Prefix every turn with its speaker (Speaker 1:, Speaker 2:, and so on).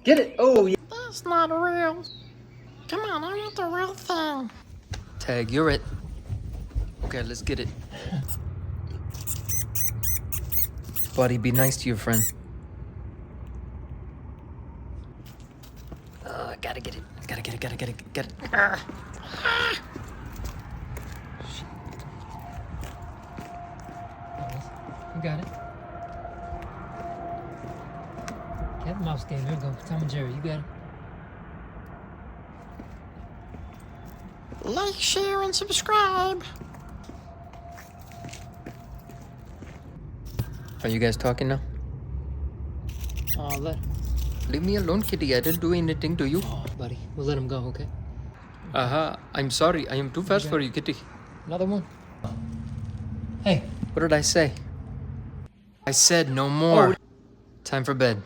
Speaker 1: Get it. Oh, yeah.
Speaker 2: That's not real. Come on, I want the real thing.
Speaker 1: Tag, you're it. Okay, let's get it. Buddy, be nice to your friend. I gotta get it. Gotta get it. You got it. Cat and mouse game. Here we go. Tom and Jerry, you got it.
Speaker 2: Like, share, and subscribe.
Speaker 1: Are you guys talking now? Leave me alone, kitty. I didn't do anything to you.
Speaker 2: Oh, buddy, we'll let him go, okay?
Speaker 1: I'm sorry. I am too fast for you, kitty.
Speaker 2: Another one. Hey.
Speaker 1: What did I say? I said no more. Time for bed.